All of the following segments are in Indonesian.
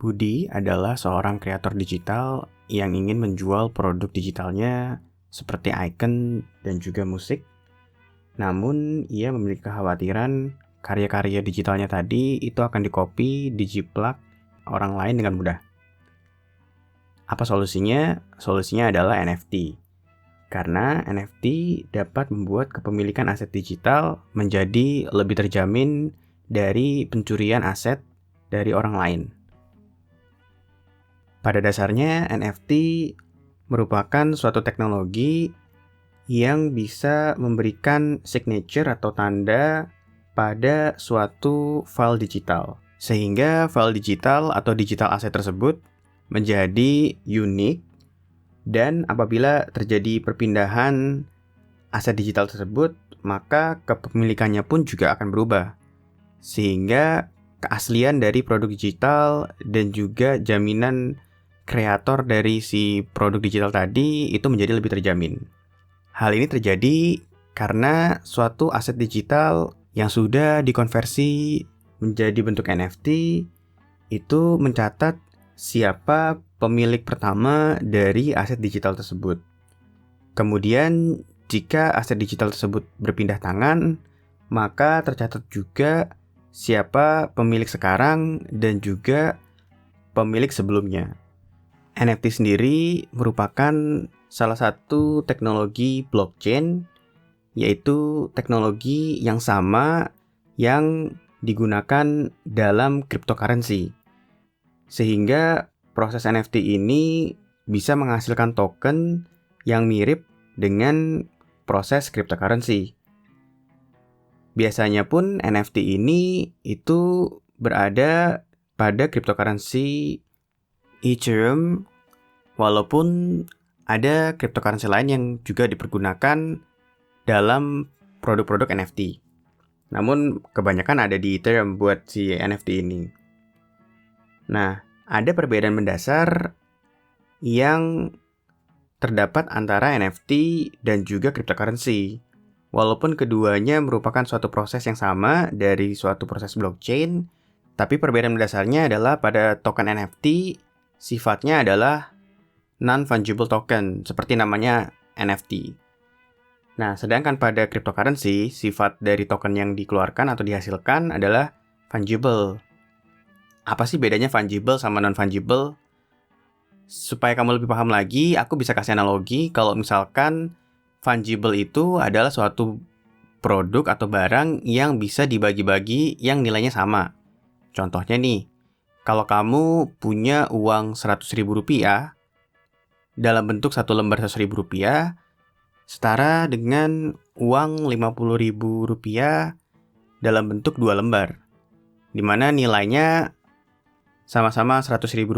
Budi adalah seorang kreator digital yang ingin menjual produk digitalnya seperti icon dan juga musik. Namun, ia memiliki kekhawatiran karya-karya digitalnya tadi itu akan dicopy, dijiplak orang lain dengan mudah. Apa solusinya? Solusinya adalah NFT. Karena NFT dapat membuat kepemilikan aset digital menjadi lebih terjamin dari pencurian aset dari orang lain. Pada dasarnya, NFT merupakan suatu teknologi yang bisa memberikan signature atau tanda pada suatu file digital. Sehingga file digital atau digital asset tersebut menjadi unik, dan apabila terjadi perpindahan aset digital tersebut, maka kepemilikannya pun juga akan berubah. Sehingga keaslian dari produk digital dan juga jaminan kreator dari si produk digital tadi itu menjadi lebih terjamin. Hal ini terjadi karena suatu aset digital yang sudah dikonversi menjadi bentuk NFT itu mencatat siapa pemilik pertama dari aset digital tersebut. Kemudian, jika aset digital tersebut berpindah tangan, maka tercatat juga siapa pemilik sekarang dan juga pemilik sebelumnya. NFT sendiri merupakan salah satu teknologi blockchain, yaitu teknologi yang sama yang digunakan dalam cryptocurrency. Sehingga proses NFT ini bisa menghasilkan token yang mirip dengan proses cryptocurrency. Biasanya pun NFT ini itu berada pada cryptocurrency Ethereum, walaupun ada cryptocurrency lain yang juga dipergunakan dalam produk-produk NFT. Namun kebanyakan ada di Ethereum buat si NFT ini. Nah, ada perbedaan mendasar yang terdapat antara NFT dan juga cryptocurrency. Walaupun keduanya merupakan suatu proses yang sama dari suatu proses blockchain, tapi perbedaan mendasarnya adalah pada token NFT sifatnya adalah non-fungible token, seperti namanya NFT. Nah, sedangkan pada cryptocurrency, sifat dari token yang dikeluarkan atau dihasilkan adalah fungible. Apa sih bedanya fungible sama non-fungible? Supaya kamu lebih paham lagi, aku bisa kasih analogi kalau misalkan fungible itu adalah suatu produk atau barang yang bisa dibagi-bagi yang nilainya sama. Contohnya nih, kalau kamu punya uang Rp100.000 dalam bentuk satu lembar Rp100.000 setara dengan uang Rp50.000 dalam bentuk 2 lembar, di mana nilainya sama-sama Rp100.000,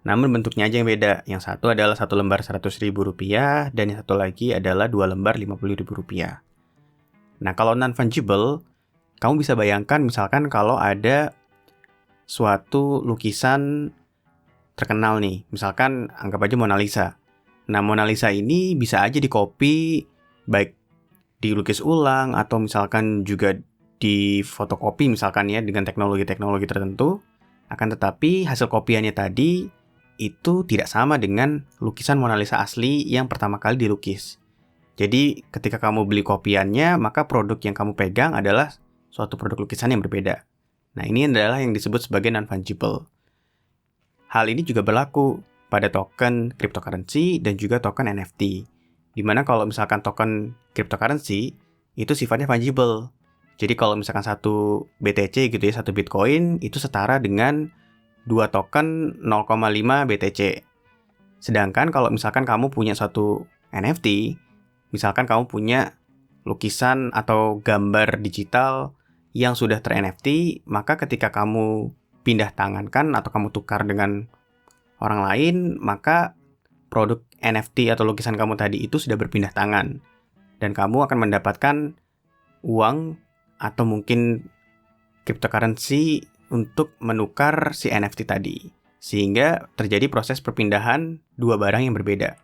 namun bentuknya aja yang beda. Yang satu adalah satu lembar Rp100.000 dan yang satu lagi adalah 2 lembar Rp50.000. Nah, kalau non-fungible, kamu bisa bayangkan misalkan kalau ada suatu lukisan terkenal nih, misalkan anggap aja Mona Lisa. Nah, Mona Lisa ini bisa aja di-copy, baik dilukis ulang atau misalkan juga di fotokopi misalkan ya dengan teknologi-teknologi tertentu. Akan tetapi hasil kopiannya tadi itu tidak sama dengan lukisan Mona Lisa asli yang pertama kali dilukis. Jadi ketika kamu beli kopiannya, maka produk yang kamu pegang adalah suatu produk lukisan yang berbeda. Nah, ini adalah yang disebut sebagai non-fungible. Hal ini juga berlaku pada token cryptocurrency dan juga token NFT. Dimana kalau misalkan token cryptocurrency itu sifatnya fungible. Jadi kalau misalkan satu BTC gitu ya, satu Bitcoin itu setara dengan 2 token 0,5 BTC. Sedangkan kalau misalkan kamu punya suatu NFT, misalkan kamu punya lukisan atau gambar digital yang sudah ter-NFT, maka ketika kamu pindah tangankan atau kamu tukar dengan orang lain, maka produk NFT atau lukisan kamu tadi itu sudah berpindah tangan. Dan kamu akan mendapatkan uang atau mungkin cryptocurrency untuk menukar si NFT tadi. Sehingga terjadi proses perpindahan dua barang yang berbeda.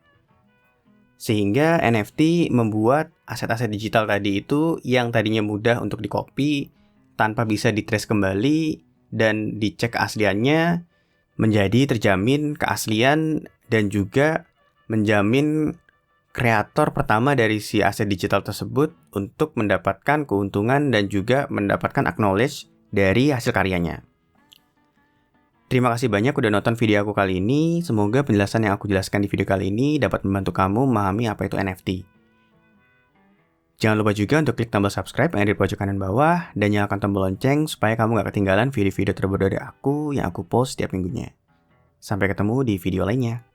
Sehingga NFT membuat aset-aset digital tadi itu yang tadinya mudah untuk di-copy tanpa bisa di-trace kembali dan dicek keasliannya, menjadi terjamin keaslian dan juga menjamin kreator pertama dari si aset digital tersebut untuk mendapatkan keuntungan dan juga mendapatkan acknowledge dari hasil karyanya. Terima kasih banyak udah nonton video aku kali ini. Semoga penjelasan yang aku jelaskan di video kali ini dapat membantu kamu memahami apa itu NFT. Jangan lupa juga untuk klik tombol subscribe yang ada di pojok kanan bawah dan nyalakan tombol lonceng supaya kamu gak ketinggalan video-video terbaru dari aku yang aku post setiap minggunya. Sampai ketemu di video lainnya.